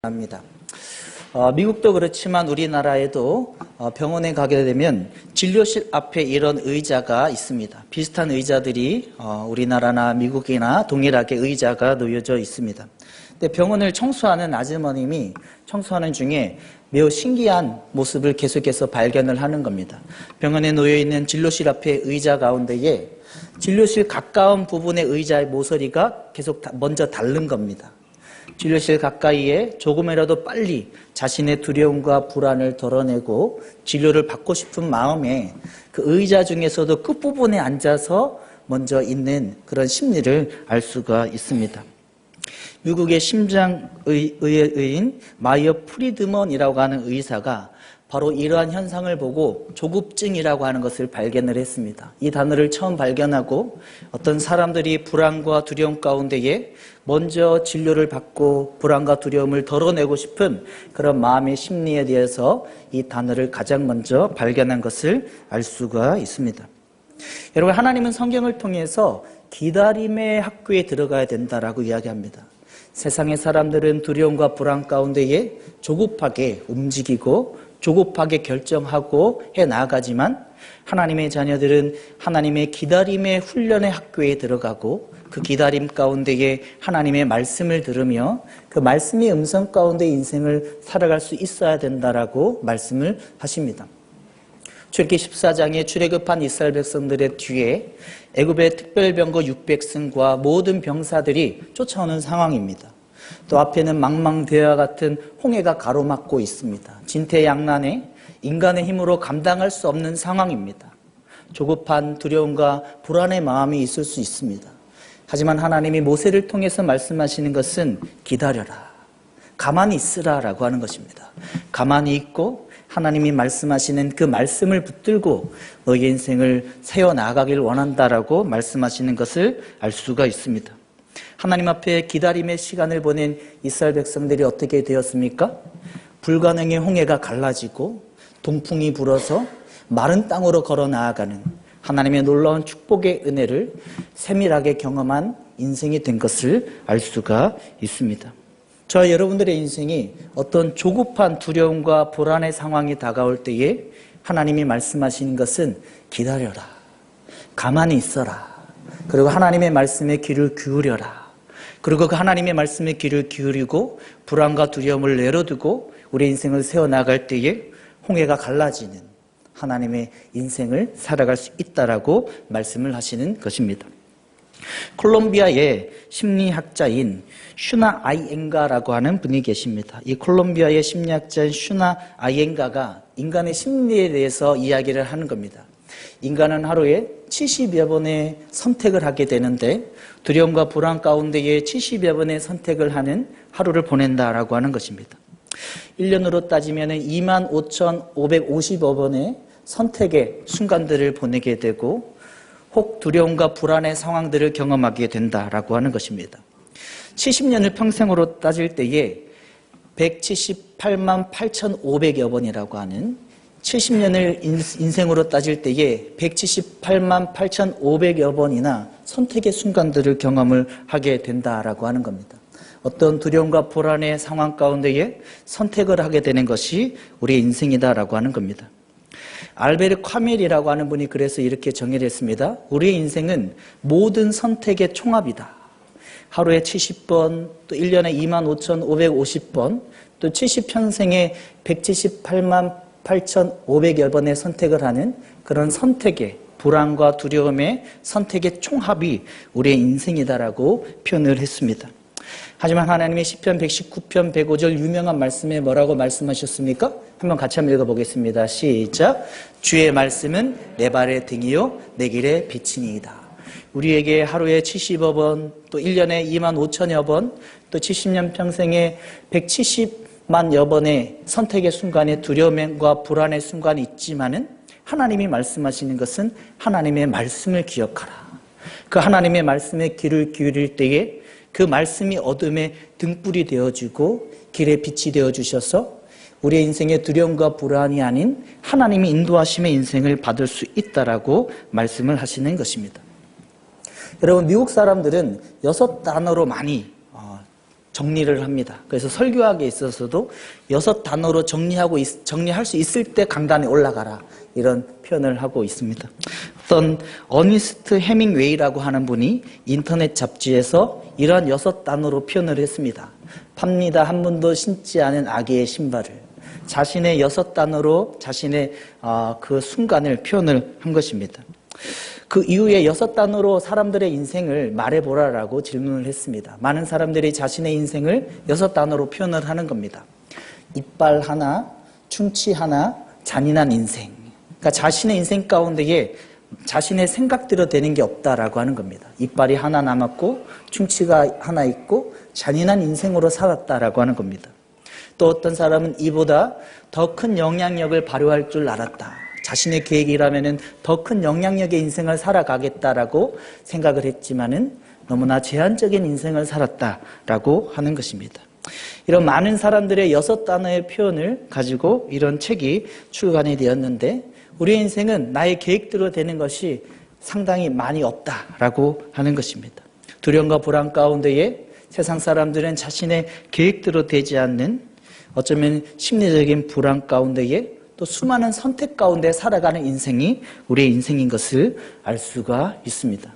합니다. 미국도 그렇지만 우리나라에도 병원에 가게 되면 진료실 앞에 이런 의자가 있습니다. 비슷한 의자들이 우리나라나 미국이나 동일하게 의자가 놓여져 있습니다. 근데 병원을 청소하는 아주머님이 청소하는 중에 매우 신기한 모습을 계속해서 발견을 하는 겁니다. 병원에 놓여있는 진료실 앞에 의자 가운데에 진료실 가까운 부분의 의자의 모서리가 계속 먼저 닳는 겁니다. 진료실 가까이에 조금이라도 빨리 자신의 두려움과 불안을 덜어내고 진료를 받고 싶은 마음에 그 의자 중에서도 끝부분에 앉아서 먼저 있는 그런 심리를 알 수가 있습니다. 미국의 심장의인 마이어 프리드먼이라고 하는 의사가 바로 이러한 현상을 보고 조급증이라고 하는 것을 발견을 했습니다. 이 단어를 처음 발견하고 어떤 사람들이 불안과 두려움 가운데에 먼저 진료를 받고 불안과 두려움을 덜어내고 싶은 그런 마음의 심리에 대해서 이 단어를 가장 먼저 발견한 것을 알 수가 있습니다. 여러분, 하나님은 성경을 통해서 기다림의 학교에 들어가야 된다라고 이야기합니다. 세상의 사람들은 두려움과 불안 가운데에 조급하게 움직이고 조급하게 결정하고 해 나아가지만 하나님의 자녀들은 하나님의 기다림의 훈련의 학교에 들어가고 그 기다림 가운데에 하나님의 말씀을 들으며 그 말씀의 음성 가운데 인생을 살아갈 수 있어야 된다라고 말씀을 하십니다. 출애굽기 14장에 출애굽한 이스라엘 백성들의 뒤에 애굽의 특별병거 600승과 모든 병사들이 쫓아오는 상황입니다. 또 앞에는 망망대해와 같은 홍해가 가로막고 있습니다. 진퇴양난에 인간의 힘으로 감당할 수 없는 상황입니다. 조급한 두려움과 불안의 마음이 있을 수 있습니다. 하지만 하나님이 모세를 통해서 말씀하시는 것은 기다려라, 가만히 있으라 라고 하는 것입니다. 가만히 있고 하나님이 말씀하시는 그 말씀을 붙들고 너의 인생을 세워나가길 원한다라고 말씀하시는 것을 알 수가 있습니다. 하나님 앞에 기다림의 시간을 보낸 이스라엘 백성들이 어떻게 되었습니까? 불가능의 홍해가 갈라지고 동풍이 불어서 마른 땅으로 걸어 나아가는 하나님의 놀라운 축복의 은혜를 세밀하게 경험한 인생이 된 것을 알 수가 있습니다. 저와 여러분들의 인생이 어떤 조급한 두려움과 불안의 상황이 다가올 때에 하나님이 말씀하시는 것은 기다려라, 가만히 있어라, 그리고 하나님의 말씀에 귀를 기울여라. 그리고 그 하나님의 말씀에 귀를 기울이고 불안과 두려움을 내려두고 우리 인생을 세워나갈 때에 홍해가 갈라지는 하나님의 인생을 살아갈 수 있다라고 말씀을 하시는 것입니다. 콜롬비아의 심리학자인 슈나 아이엔가라고 하는 분이 계십니다. 이 콜롬비아의 심리학자인 슈나 아이엔가가 인간의 심리에 대해서 이야기를 하는 겁니다. 인간은 하루에 70여 번의 선택을 하게 되는데 두려움과 불안 가운데에 70여 번의 선택을 하는 하루를 보낸다라고 하는 것입니다. 1년으로 따지면 25,555번의 선택의 순간들을 보내게 되고 혹 두려움과 불안의 상황들을 경험하게 된다라고 하는 것입니다. 70년을 평생으로 따질 때에 178만 8,500여 번이라고 하는 70년을 인생으로 따질 때에 178만 8,500여 번이나 선택의 순간들을 경험을 하게 된다라고 하는 겁니다. 어떤 두려움과 불안의 상황 가운데에 선택을 하게 되는 것이 우리의 인생이다라고 하는 겁니다. 알베르 카멜이라고 하는 분이 그래서 이렇게 정의를 했습니다. 우리의 인생은 모든 선택의 총합이다. 하루에 70번, 또 1년에 25,550번, 또 70평생에 178만 8,500여 번의 선택을 하는 그런 선택의 불안과 두려움의 선택의 총합이 우리의 인생이다라고 표현을 했습니다. 하지만 하나님의 시편 119편 105절 유명한 말씀에 뭐라고 말씀하셨습니까? 한번 같이 한번 읽어보겠습니다. 시작. 주의 말씀은 내 발의 등이요 내 길의 빛이니이다. 우리에게 하루에 70여 번, 또 1년에 25,000여 번, 또 70년 평생에 170만여 번의 선택의 순간에 두려움과 불안의 순간이 있지만은 하나님이 말씀하시는 것은 하나님의 말씀을 기억하라. 그 하나님의 말씀에 귀를 기울일 때에 그 말씀이 어둠의 등불이 되어주고 길의 빛이 되어주셔서 우리의 인생의 두려움과 불안이 아닌 하나님의 인도하심의 인생을 받을 수 있다라고 말씀을 하시는 것입니다. 여러분, 미국 사람들은 6단어로 많이 정리를 합니다. 그래서 설교하기에 있어서도 6단어로 정리할 수 있을 때 강단에 올라가라, 이런 표현을 하고 있습니다. 어떤 어니스트 해밍웨이라고 하는 분이 인터넷 잡지에서 이러한 6단어로 표현을 했습니다. 팝니다. 한 번도 신지 않은 아기의 신발을. 자신의 6단어로 자신의 그 순간을 표현을 한 것입니다. 그 이후에 6단어로 사람들의 인생을 말해보라라고 질문을 했습니다. 많은 사람들이 자신의 인생을 6단어로 표현을 하는 겁니다. 이빨 하나, 충치 하나, 잔인한 인생. 그러니까 자신의 인생 가운데에 자신의 생각대로 되는 게 없다라고 하는 겁니다. 이빨이 하나 남았고 충치가 하나 있고 잔인한 인생으로 살았다라고 하는 겁니다. 또 어떤 사람은 이보다 더 큰 영향력을 발휘할 줄 알았다. 자신의 계획이라면은 더 큰 영향력의 인생을 살아가겠다라고 생각을 했지만은 너무나 제한적인 인생을 살았다라고 하는 것입니다. 이런 많은 사람들의 6단어의 표현을 가지고 이런 책이 출간이 되었는데, 우리의 인생은 나의 계획대로 되는 것이 상당히 많이 없다라고 하는 것입니다. 두려움과 불안 가운데에 세상 사람들은 자신의 계획대로 되지 않는, 어쩌면 심리적인 불안 가운데에 또 수많은 선택 가운데 살아가는 인생이 우리의 인생인 것을 알 수가 있습니다.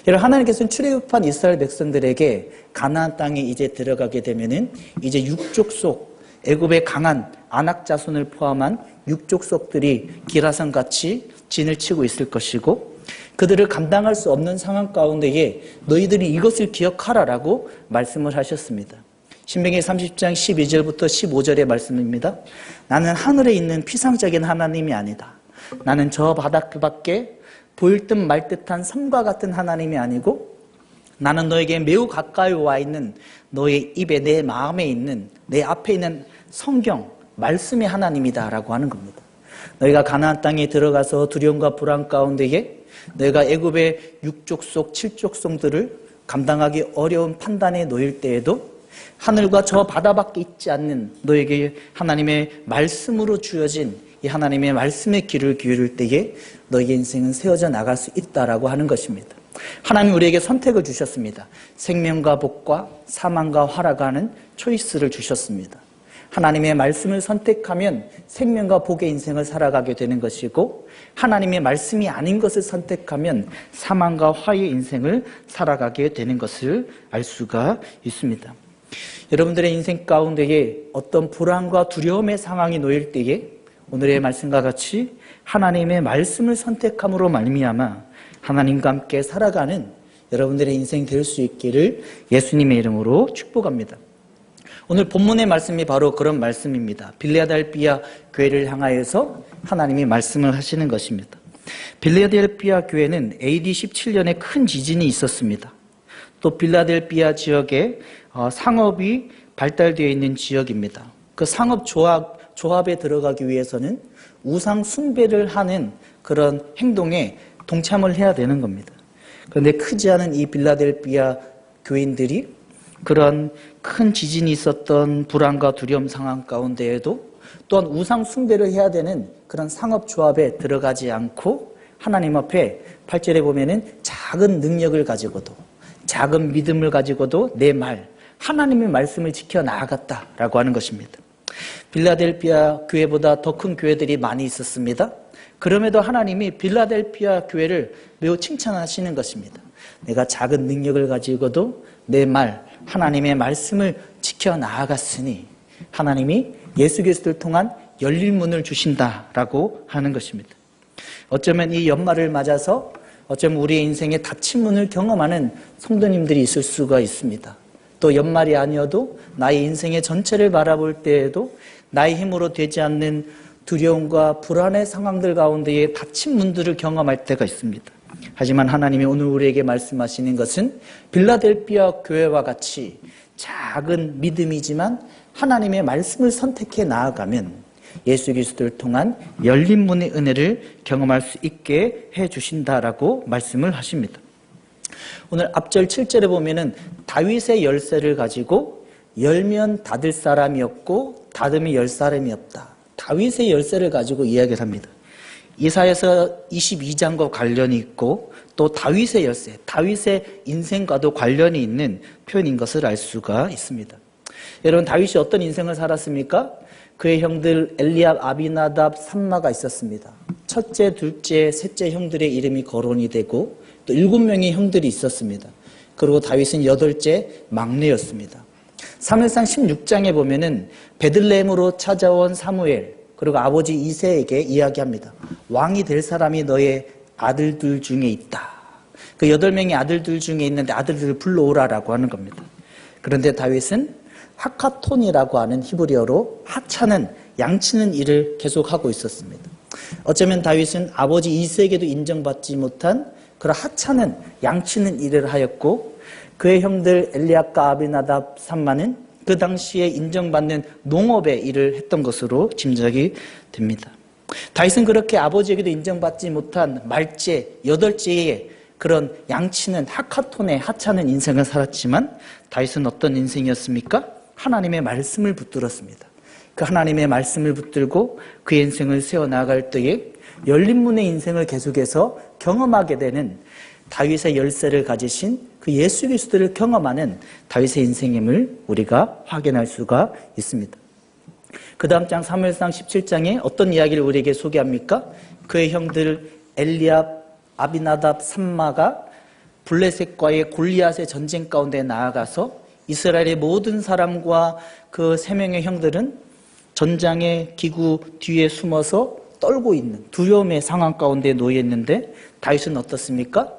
여러분, 하나님께서는 출애굽한 이스라엘 백성들에게 가나안 땅에 이제 들어가게 되면은 이제 육족속, 애굽의 강한 아낙 자손을 포함한 육족속들이 기라산같이 진을 치고 있을 것이고, 그들을 감당할 수 없는 상황 가운데에 너희들이 이것을 기억하라라고 말씀을 하셨습니다. 신명기 30장 12절부터 15절의 말씀입니다. 나는 하늘에 있는 피상적인 하나님이 아니다. 나는 저 바다 그 밖에 보일 듯 말 듯한 섬과 같은 하나님이 아니고, 나는 너에게 매우 가까이 와 있는 너의 입에, 내 마음에 있는, 내 앞에 있는 성경, 말씀의 하나님이다 라고 하는 겁니다. 너희가 가나안 땅에 들어가서 두려움과 불안 가운데에 너희가 애굽의 육족속, 칠족속들을 감당하기 어려운 판단에 놓일 때에도 하늘과 저 바다밖에 있지 않는 너에게 하나님의 말씀으로 주어진 이 하나님의 말씀의 귀를 기울일 때에 너희의 인생은 세워져 나갈 수 있다라고 하는 것입니다. 하나님 우리에게 선택을 주셨습니다. 생명과 복과 사망과 화라가는 초이스를 주셨습니다. 하나님의 말씀을 선택하면 생명과 복의 인생을 살아가게 되는 것이고, 하나님의 말씀이 아닌 것을 선택하면 사망과 화의 인생을 살아가게 되는 것을 알 수가 있습니다. 여러분들의 인생 가운데에 어떤 불안과 두려움의 상황이 놓일 때에 오늘의 말씀과 같이 하나님의 말씀을 선택함으로 말미암아 하나님과 함께 살아가는 여러분들의 인생이 될 수 있기를 예수님의 이름으로 축복합니다. 오늘 본문의 말씀이 바로 그런 말씀입니다. 빌라델피아 교회를 향하여서 하나님이 말씀을 하시는 것입니다. 빌라델피아 교회는 AD 17년에 큰 지진이 있었습니다. 또 빌라델피아 지역에 상업이 발달되어 있는 지역입니다. 그 상업 조합에 들어가기 위해서는 우상 숭배를 하는 그런 행동에 동참을 해야 되는 겁니다. 그런데 크지 않은 이 빌라델피아 교인들이 그런 큰 지진이 있었던 불안과 두려움 상황 가운데에도 또한 우상 숭배를 해야 되는 그런 상업조합에 들어가지 않고 하나님 앞에 8절에 보면은 작은 능력을 가지고도, 작은 믿음을 가지고도 내 말, 하나님의 말씀을 지켜 나아갔다라고 하는 것입니다. 빌라델피아 교회보다 더 큰 교회들이 많이 있었습니다. 그럼에도 하나님이 빌라델피아 교회를 매우 칭찬하시는 것입니다. 내가 작은 능력을 가지고도 내 말, 하나님의 말씀을 지켜 나아갔으니 하나님이 예수 그리스도를 통한 열린 문을 주신다라고 하는 것입니다. 어쩌면 이 연말을 맞아서 어쩌면 우리의 인생에 닫힌 문을 경험하는 성도님들이 있을 수가 있습니다. 또 연말이 아니어도 나의 인생의 전체를 바라볼 때에도 나의 힘으로 되지 않는 두려움과 불안의 상황들 가운데에 닫힌 문들을 경험할 때가 있습니다. 하지만 하나님이 오늘 우리에게 말씀하시는 것은 빌라델피아 교회와 같이 작은 믿음이지만 하나님의 말씀을 선택해 나아가면 예수 그리스도를 통한 열린 문의 은혜를 경험할 수 있게 해주신다라고 말씀을 하십니다. 오늘 앞절 7절에 보면은 다윗의 열쇠를 가지고 열면 닫을 사람이 없고 닫으면 열 사람이 없다. 다윗의 열쇠를 가지고 이야기를 합니다. 이사야서 22장과 관련이 있고 또 다윗의 열쇠, 다윗의 인생과도 관련이 있는 표현인 것을 알 수가 있습니다. 여러분, 다윗이 어떤 인생을 살았습니까? 그의 형들 엘리압, 아비나답, 삼마가 있었습니다. 첫째, 둘째, 셋째 형들의 이름이 거론이 되고 또 7명의 형들이 있었습니다. 그리고 다윗은 8째 막내였습니다. 사무엘상 16장에 보면은 베들레헴으로 찾아온 사무엘, 그리고 아버지 이새에게 이야기합니다. 왕이 될 사람이 너의 아들들 중에 있다. 그 8명의 아들들 중에 있는데 아들들을 불러오라라고 하는 겁니다. 그런데 다윗은 하카톤이라고 하는 히브리어로 하찮은, 양치는 일을 계속하고 있었습니다. 어쩌면 다윗은 아버지 이새에게도 인정받지 못한 그런 하찮은, 양치는 일을 하였고, 그의 형들 엘리압과 아비나답, 삼마는 그 당시에 인정받는 농업의 일을 했던 것으로 짐작이 됩니다. 다윗은 그렇게 아버지에게도 인정받지 못한 말제, 8제의 그런 양치는 하카톤의 하찮은 인생을 살았지만 다윗은 어떤 인생이었습니까? 하나님의 말씀을 붙들었습니다. 그 하나님의 말씀을 붙들고 그의 인생을 세워나갈 때에 열린 문의 인생을 계속해서 경험하게 되는 다윗의 열쇠를 가지신 그 예수 그리스도를 경험하는 다윗의 인생임을 우리가 확인할 수가 있습니다. 그 다음 장 사무엘상 17장에 어떤 이야기를 우리에게 소개합니까? 그의 형들 엘리압, 아비나답, 삼마가 블레셋과의 골리앗의 전쟁 가운데 나아가서 이스라엘의 모든 사람과 그 3명의 형들은 전장의 기구 뒤에 숨어서 떨고 있는 두려움의 상황 가운데 놓여 있는데 다윗은 어떻습니까?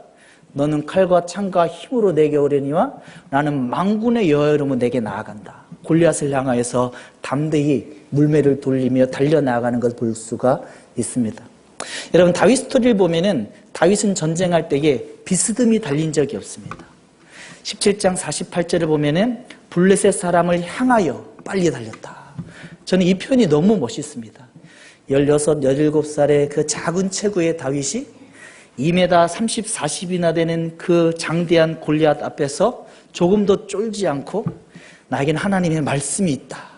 너는 칼과 창과 힘으로 내게 오려니와 나는 만군의 여호와의 이름으로 내게 나아간다. 골리앗을 향하여서 담대히 물매를 돌리며 달려나가는 걸 볼 수가 있습니다. 여러분, 다윗 스토리를 보면은 다윗은 전쟁할 때에 비스듬히 달린 적이 없습니다. 17장 48절을 보면은 블레셋 사람을 향하여 빨리 달렸다. 저는 이 표현이 너무 멋있습니다. 16, 17살의 그 작은 체구의 다윗이 2m 30, 40이나 되는 그 장대한 골리앗 앞에서 조금도 쫄지 않고 나에겐 하나님의 말씀이 있다.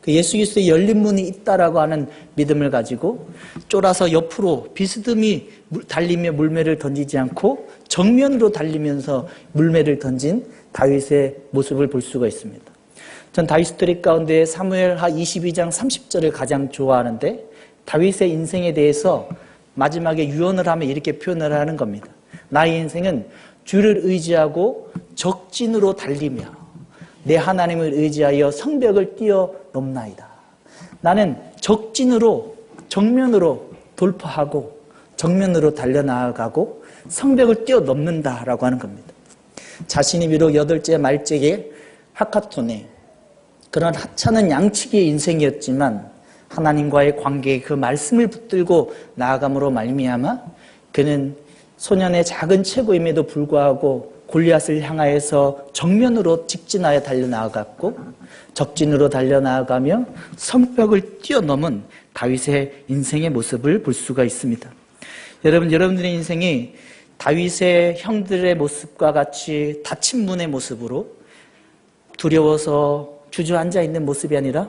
그 예수 그리스도의 열린 문이 있다라고 하는 믿음을 가지고 쫄아서 옆으로 비스듬히 달리며 물매를 던지지 않고 정면으로 달리면서 물매를 던진 다윗의 모습을 볼 수가 있습니다. 전 다윗 스토리 가운데 사무엘하 22장 30절을 가장 좋아하는데 다윗의 인생에 대해서 마지막에 유언을 하며 이렇게 표현을 하는 겁니다. 나의 인생은 주를 의지하고 적진으로 달리며 내 하나님을 의지하여 성벽을 뛰어넘나이다. 나는 적진으로 정면으로 돌파하고 정면으로 달려나가고 성벽을 뛰어넘는다라고 하는 겁니다. 자신이 비록 8째 말째의 하카톤에 그런 하찮은 양치기의 인생이었지만 하나님과의 관계에 그 말씀을 붙들고 나아감으로 말미암아 그는 소년의 작은 체구임에도 불구하고 골리앗을 향하여서 정면으로 직진하여 달려나아갔고 적진으로 달려나아가며 성벽을 뛰어넘은 다윗의 인생의 모습을 볼 수가 있습니다. 여러분, 여러분들의 인생이 다윗의 형들의 모습과 같이 닫힌 문의 모습으로 두려워서 주저앉아 있는 모습이 아니라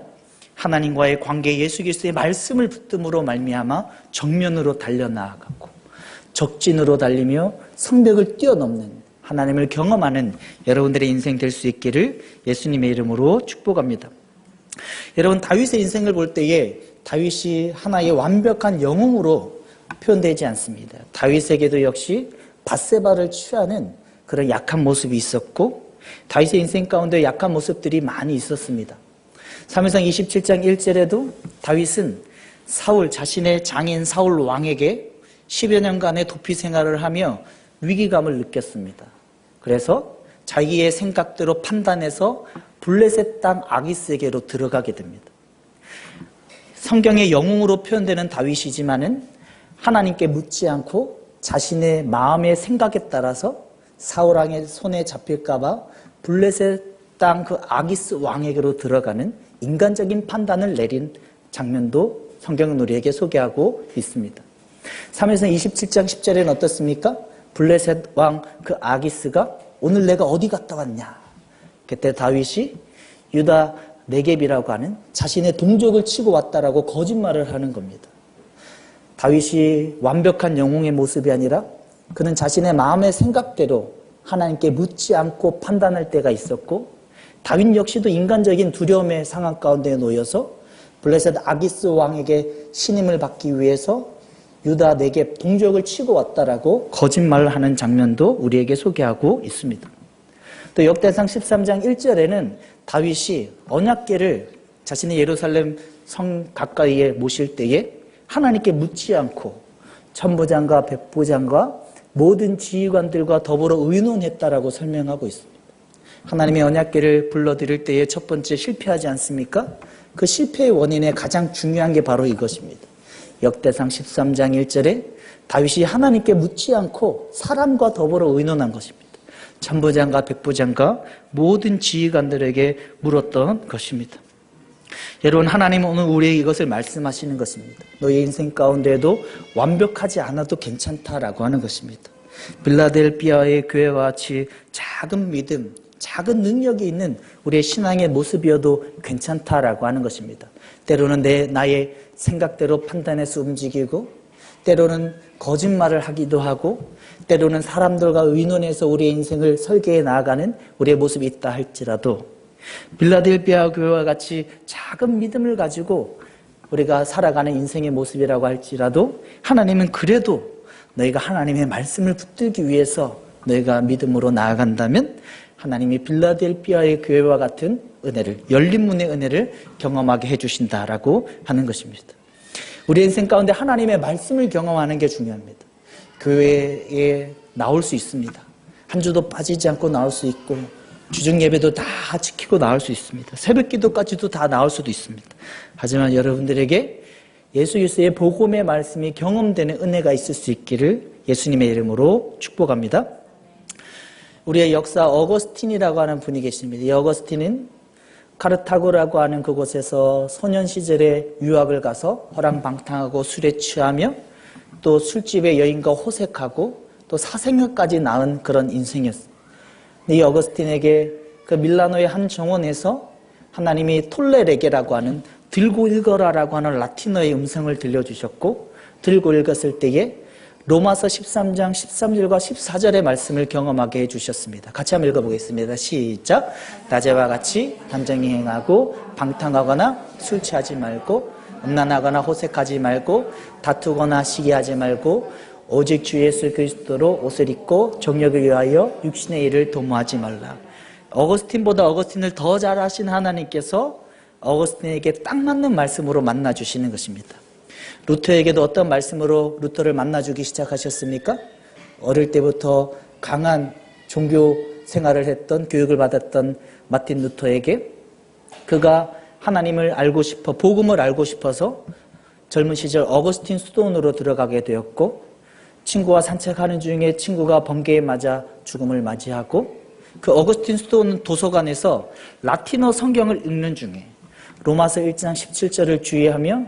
하나님과의 관계, 예수 그리스도의 말씀을 붙듦으로 말미암아 정면으로 달려나아가고 적진으로 달리며 성벽을 뛰어넘는 하나님을 경험하는 여러분들의 인생 될 수 있기를 예수님의 이름으로 축복합니다. 여러분, 다윗의 인생을 볼 때에 다윗이 하나의 완벽한 영웅으로 표현되지 않습니다. 다윗에게도 역시 밧세바를 취하는 그런 약한 모습이 있었고 다윗의 인생 가운데 약한 모습들이 많이 있었습니다. 사무엘상 27장 1절에도 다윗은 사울, 자신의 장인 사울 왕에게 10여 년간의 도피 생활을 하며 위기감을 느꼈습니다. 그래서 자기의 생각대로 판단해서 블레셋 땅 아기스에게로 들어가게 됩니다. 성경의 영웅으로 표현되는 다윗이지만은 하나님께 묻지 않고 자신의 마음의 생각에 따라서 사울 왕의 손에 잡힐까봐 블레셋 땅 그 아기스 왕에게로 들어가는 인간적인 판단을 내린 장면도 성경은 우리에게 소개하고 있습니다. 사무엘상 27장 10절에는 어떻습니까? 블레셋 왕 그 아기스가 오늘 내가 어디 갔다 왔냐? 그때 다윗이 유다 네겝이라고 하는 자신의 동족을 치고 왔다라고 거짓말을 하는 겁니다. 다윗이 완벽한 영웅의 모습이 아니라 그는 자신의 마음의 생각대로 하나님께 묻지 않고 판단할 때가 있었고, 다윗 역시도 인간적인 두려움의 상황 가운데 놓여서 블레셋 아기스 왕에게 신임을 받기 위해서 유다 네겝 동족을 치고 왔다라고 거짓말을 하는 장면도 우리에게 소개하고 있습니다. 또 역대상 13장 1절에는 다윗이 언약궤를 자신의 예루살렘 성 가까이에 모실 때에 하나님께 묻지 않고 천부장과 백부장과 모든 지휘관들과 더불어 의논했다라고 설명하고 있습니다. 하나님의 언약궤를 불러드릴 때에 첫 번째 실패하지 않습니까? 그 실패의 원인의 가장 중요한 게 바로 이것입니다. 역대상 13장 1절에 다윗이 하나님께 묻지 않고 사람과 더불어 의논한 것입니다. 천부장과 백부장과 모든 지휘관들에게 물었던 것입니다. 여러분, 하나님은 오늘 우리에게 이것을 말씀하시는 것입니다. 너의 인생 가운데에도 완벽하지 않아도 괜찮다라고 하는 것입니다. 빌라델피아의 교회와 같이 작은 믿음, 작은 능력이 있는 우리의 신앙의 모습이어도 괜찮다라고 하는 것입니다. 때로는 나의 생각대로 판단해서 움직이고, 때로는 거짓말을 하기도 하고, 때로는 사람들과 의논해서 우리의 인생을 설계해 나아가는 우리의 모습이 있다 할지라도, 빌라델피아 교회와 같이 작은 믿음을 가지고 우리가 살아가는 인생의 모습이라고 할지라도 하나님은 그래도 너희가 하나님의 말씀을 붙들기 위해서 너희가 믿음으로 나아간다면 하나님이 빌라델피아의 교회와 같은 은혜를, 열린 문의 은혜를 경험하게 해주신다라고 하는 것입니다. 우리 인생 가운데 하나님의 말씀을 경험하는 게 중요합니다. 교회에 나올 수 있습니다. 한 주도 빠지지 않고 나올 수 있고, 주중 예배도 다 지키고 나올 수 있습니다. 새벽 기도까지도 다 나올 수도 있습니다. 하지만 여러분들에게 예수 그리스도의 복음의 말씀이 경험되는 은혜가 있을 수 있기를 예수님의 이름으로 축복합니다. 우리의 역사 어거스틴이라고 하는 분이 계십니다. 이 어거스틴은 카르타고라고 하는 그곳에서 소년 시절에 유학을 가서 허랑방탕하고 술에 취하며 또 술집의 여인과 호색하고 또 사생활까지 낳은 그런 인생이었습니다. 이 어거스틴에게 그 밀라노의 한 정원에서 하나님이 톨레레게라고 하는 들고 읽어라라고 하는 라틴어의 음성을 들려주셨고, 들고 읽었을 때에 로마서 13장 13절과 14절의 말씀을 경험하게 해주셨습니다. 같이 한번 읽어보겠습니다. 시작. 낮에와 같이 단정히 행하고 방탕하거나 술 취하지 말고 음란하거나 호색하지 말고 다투거나 시기하지 말고 오직 주 예수 그리스도로 옷을 입고 정력을 위하여 육신의 일을 도모하지 말라. 어거스틴보다 어거스틴을 더 잘하신 하나님께서 어거스틴에게 딱 맞는 말씀으로 만나주시는 것입니다. 루터에게도 어떤 말씀으로 루터를 만나주기 시작하셨습니까? 어릴 때부터 강한 종교 생활을 했던, 교육을 받았던 마틴 루터에게 그가 하나님을 알고 싶어, 복음을 알고 싶어서 젊은 시절 어거스틴 수도원으로 들어가게 되었고, 친구와 산책하는 중에 친구가 번개에 맞아 죽음을 맞이하고, 그 어거스틴 수도원 도서관에서 라틴어 성경을 읽는 중에 로마서 1장 17절을 주의하며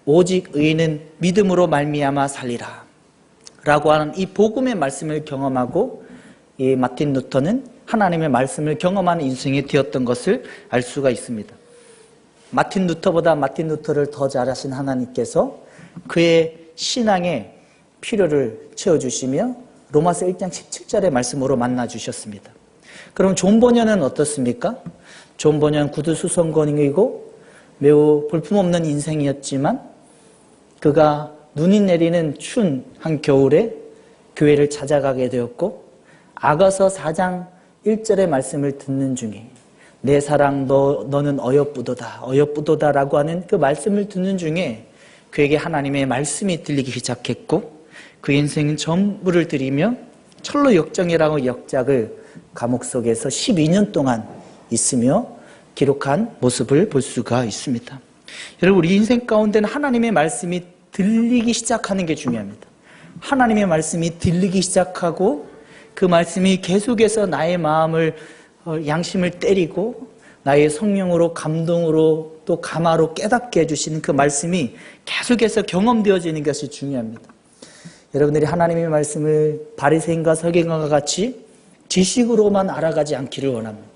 오직 의인은 믿음으로 말미암아 살리라 라고 하는 이 복음의 말씀을 경험하고, 이 마틴 루터는 하나님의 말씀을 경험하는 인생이 되었던 것을 알 수가 있습니다. 마틴 루터보다 마틴 루터를 더 잘하신 하나님께서 그의 신앙의 필요를 채워주시며 로마서 1장 17절의 말씀으로 만나주셨습니다. 그럼 존 버년은 어떻습니까? 존 버년 구두수선권이고 매우 볼품없는 인생이었지만 그가 눈이 내리는 추운 한 겨울에 교회를 찾아가게 되었고, 아가서 4장 1절의 말씀을 듣는 중에 내 사랑 너는 어여쁘도다 라고 하는 그 말씀을 듣는 중에 그에게 하나님의 말씀이 들리기 시작했고, 그 인생은 전부를 들이며 철로 역정이라고 역작을 감옥 속에서 12년 동안 있으며 기록한 모습을 볼 수가 있습니다. 여러분, 우리 인생 가운데는 하나님의 말씀이 들리기 시작하는 게 중요합니다. 하나님의 말씀이 들리기 시작하고 그 말씀이 계속해서 나의 마음을, 양심을 때리고 나의 성령으로, 감동으로, 또 감화로 깨닫게 해주시는 그 말씀이 계속해서 경험되어지는 것이 중요합니다. 여러분들이 하나님의 말씀을 바리새인과 서기관과 같이 지식으로만 알아가지 않기를 원합니다.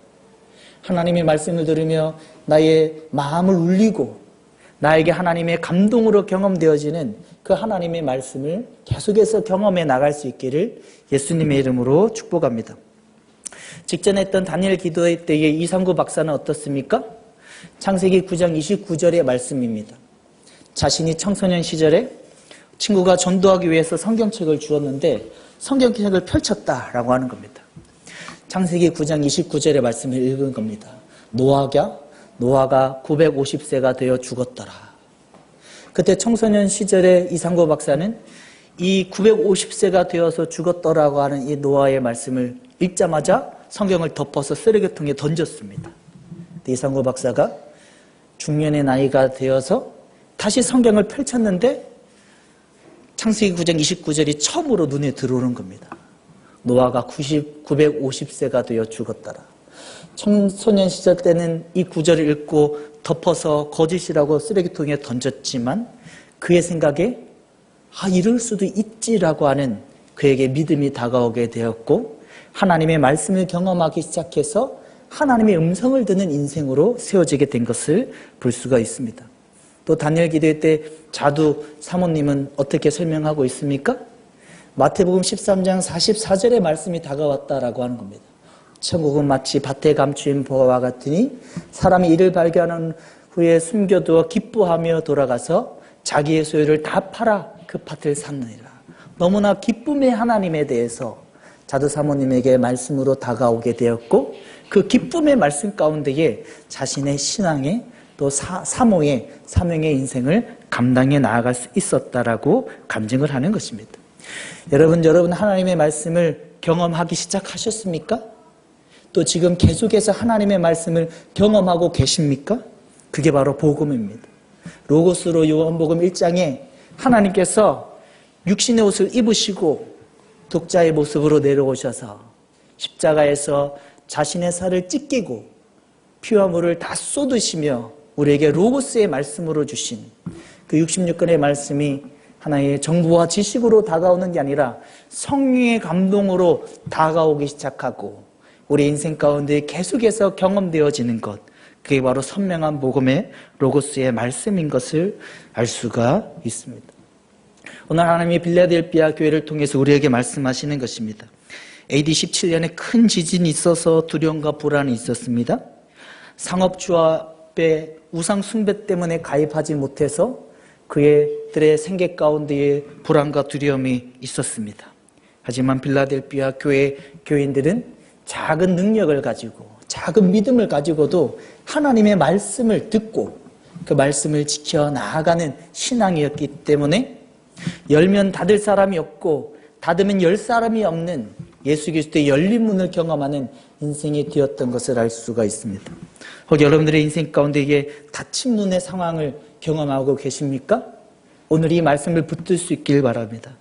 하나님의 말씀을 들으며 나의 마음을 울리고 나에게 하나님의 감동으로 경험되어지는 그 하나님의 말씀을 계속해서 경험해 나갈 수 있기를 예수님의 이름으로 축복합니다. 직전에 했던 다니엘 기도회 때의 이상구 박사는 어떻습니까? 창세기 9장 29절의 말씀입니다. 자신이 청소년 시절에 친구가 전도하기 위해서 성경책을 주었는데 성경책을 펼쳤다라고 하는 겁니다. 창세기 9장 29절의 말씀을 읽은 겁니다. 노아가 950세가 되어 죽었더라. 그때 청소년 시절에 이상구 박사는 이 950세가 되어서 죽었더라고 하는 이 노아의 말씀을 읽자마자 성경을 덮어서 쓰레기통에 던졌습니다. 이상구 박사가 중년의 나이가 되어서 다시 성경을 펼쳤는데 창세기 9장 29절이 처음으로 눈에 들어오는 겁니다. 노아가 950세가 되어 죽었더라. 청소년 시절 때는 이 구절을 읽고 덮어서 거짓이라고 쓰레기통에 던졌지만 그의 생각에 이럴 수도 있지라고 하는 그에게 믿음이 다가오게 되었고 하나님의 말씀을 경험하기 시작해서 하나님의 음성을 듣는 인생으로 세워지게 된 것을 볼 수가 있습니다. 또 다니엘 기도회 때 자두 사모님은 어떻게 설명하고 있습니까? 마태복음 13장 44절의 말씀이 다가왔다라고 하는 겁니다. 천국은 마치 밭에 감추인 보화와 같으니 사람이 이를 발견한 후에 숨겨두어 기뻐하며 돌아가서 자기의 소유를 다 팔아 그 밭을 샀느니라. 너무나 기쁨의 하나님에 대해서 자두 사모님에게 말씀으로 다가오게 되었고 그 기쁨의 말씀 가운데에 자신의 신앙의 또 사모의 사명의 인생을 감당해 나아갈 수 있었다라고 감증을 하는 것입니다. 여러분 하나님의 말씀을 경험하기 시작하셨습니까? 또 지금 계속해서 하나님의 말씀을 경험하고 계십니까? 그게 바로 복음입니다. 로고스로 요한복음 1장에 하나님께서 육신의 옷을 입으시고 독자의 모습으로 내려오셔서 십자가에서 자신의 살을 찢기고 피와 물을 다 쏟으시며 우리에게 로고스의 말씀으로 주신 그 66권의 말씀이 하나의 정보와 지식으로 다가오는 게 아니라 성령의 감동으로 다가오기 시작하고 우리 인생 가운데 계속해서 경험되어지는 것, 그게 바로 선명한 복음의 로고스의 말씀인 것을 알 수가 있습니다. 오늘 하나님이 빌라델피아 교회를 통해서 우리에게 말씀하시는 것입니다. AD 17년에 큰 지진이 있어서 두려움과 불안이 있었습니다. 상업주압의 우상 숭배 때문에 가입하지 못해서 그들의 생계 가운데에 불안과 두려움이 있었습니다. 하지만 빌라델피아 교회 교인들은 작은 능력을 가지고 작은 믿음을 가지고도 하나님의 말씀을 듣고 그 말씀을 지켜 나아가는 신앙이었기 때문에 열면 닫을 사람이 없고 닫으면 열 사람이 없는 예수 그리스도의 열린 문을 경험하는 인생이 되었던 것을 알 수가 있습니다. 혹 여러분들의 인생 가운데 이게 닫힌 문의 상황을 경험하고 계십니까? 오늘 이 말씀을 붙들 수 있길 바랍니다.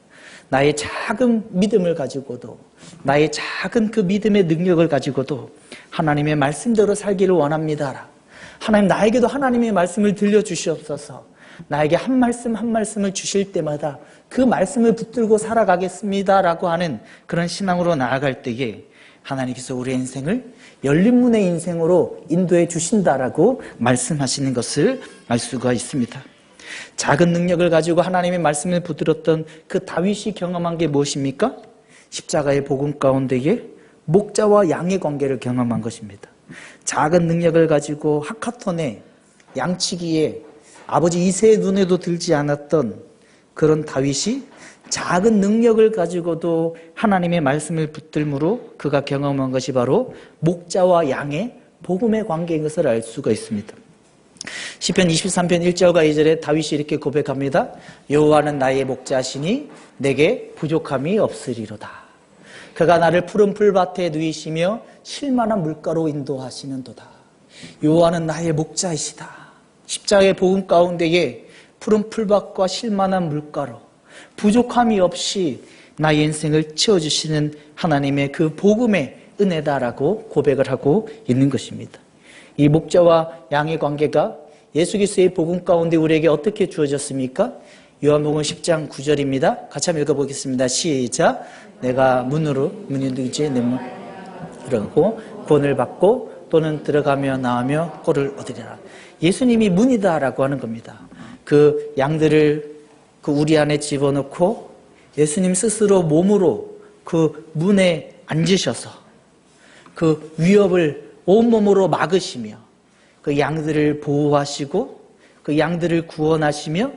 나의 작은 믿음을 가지고도 나의 작은 그 믿음의 능력을 가지고도 하나님의 말씀대로 살기를 원합니다. 하나님 나에게도 하나님의 말씀을 들려주시옵소서. 나에게 한 말씀 한 말씀을 주실 때마다 그 말씀을 붙들고 살아가겠습니다라고 하는 그런 신앙으로 나아갈 때에 하나님께서 우리의 인생을 열린 문의 인생으로 인도해 주신다라고 말씀하시는 것을 알 수가 있습니다. 작은 능력을 가지고 하나님의 말씀을 붙들었던 그 다윗이 경험한 게 무엇입니까? 십자가의 복음 가운데에 목자와 양의 관계를 경험한 것입니다. 작은 능력을 가지고 하카톤의 양치기에 아버지 이새의 눈에도 들지 않았던 그런 다윗이 작은 능력을 가지고도 하나님의 말씀을 붙들므로 그가 경험한 것이 바로 목자와 양의 복음의 관계인 것을 알 수가 있습니다. 시편 23편 1절과 2절에 다윗이 이렇게 고백합니다. 여호와는 나의 목자시니 내게 부족함이 없으리로다. 그가 나를 푸른 풀밭에 누이시며 쉴만한 물가로 인도하시는도다. 여호와는 나의 목자이시다. 십자가의 복음 가운데에 푸른 풀밭과 쉴만한 물가로 부족함이 없이 나의 인생을 채워주시는 하나님의 그 복음의 은혜다라고 고백을 하고 있는 것입니다. 이 목자와 양의 관계가 예수 그리스도의 복음 가운데 우리에게 어떻게 주어졌습니까? 요한복음 10장 9절입니다. 같이 한번 읽어보겠습니다. 시작. 내가 문이 누구지? 내 문 들어가고 구원을 받고 또는 들어가며 나오며 꼴을 얻으리라. 예수님이 문이다라고 하는 겁니다. 그 양들을 그 우리 안에 집어넣고 예수님 스스로 몸으로 그 문에 앉으셔서 그 위협을 온몸으로 막으시며 그 양들을 보호하시고 그 양들을 구원하시며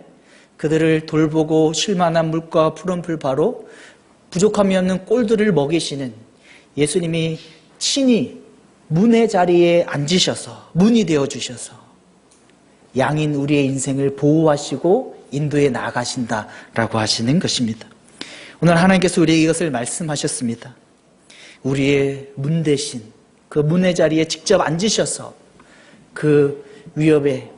그들을 돌보고 쉴만한 물과 푸른 풀 바로 부족함이 없는 꼴들을 먹이시는 예수님이 친히 문의 자리에 앉으셔서 문이 되어주셔서 양인 우리의 인생을 보호하시고 인도해 나가신다라고 하시는 것입니다. 오늘 하나님께서 우리에게 이것을 말씀하셨습니다. 우리의 문 대신 그 문의 자리에 직접 앉으셔서 그 위협의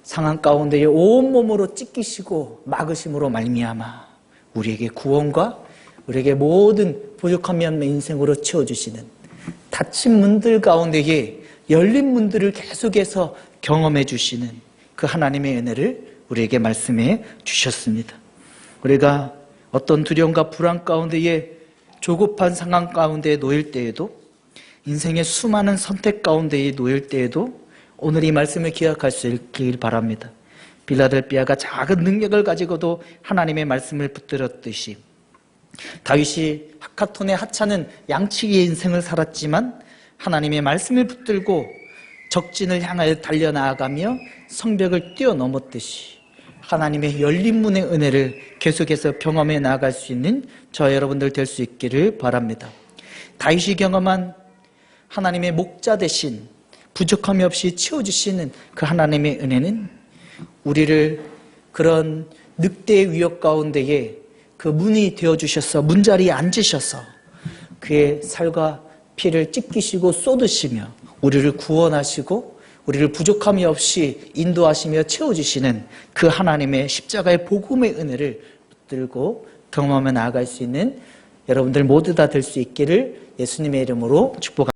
상황 가운데에 온몸으로 찢기시고 막으심으로 말미암아 우리에게 구원과 우리에게 모든 부족함이 없는 인생으로 채워주시는 닫힌 문들 가운데에 열린 문들을 계속해서 경험해 주시는 그 하나님의 은혜를 우리에게 말씀해 주셨습니다. 우리가 어떤 두려움과 불안 가운데에 조급한 상황 가운데에 놓일 때에도 인생의 수많은 선택 가운데에 놓일 때에도 오늘 이 말씀을 기억할 수 있길 바랍니다. 빌라델비아가 작은 능력을 가지고도 하나님의 말씀을 붙들었듯이 다윗이 하카톤의 하찮은 양치기의 인생을 살았지만 하나님의 말씀을 붙들고 적진을 향하여 달려나아가며 성벽을 뛰어넘었듯이 하나님의 열린 문의 은혜를 계속해서 경험해 나아갈 수 있는 저와 여러분들 될 수 있기를 바랍니다. 다윗이 경험한 하나님의 목자 대신 부족함이 없이 채워주시는 그 하나님의 은혜는 우리를 그런 늑대의 위협 가운데에 그 문이 되어주셔서 문자리에 앉으셔서 그의 살과 피를 찢기시고 쏟으시며 우리를 구원하시고 우리를 부족함이 없이 인도하시며 채워주시는 그 하나님의 십자가의 복음의 은혜를 붙들고 경험하며 나아갈 수 있는 여러분들 모두 다 될 수 있기를 예수님의 이름으로 축복합니다.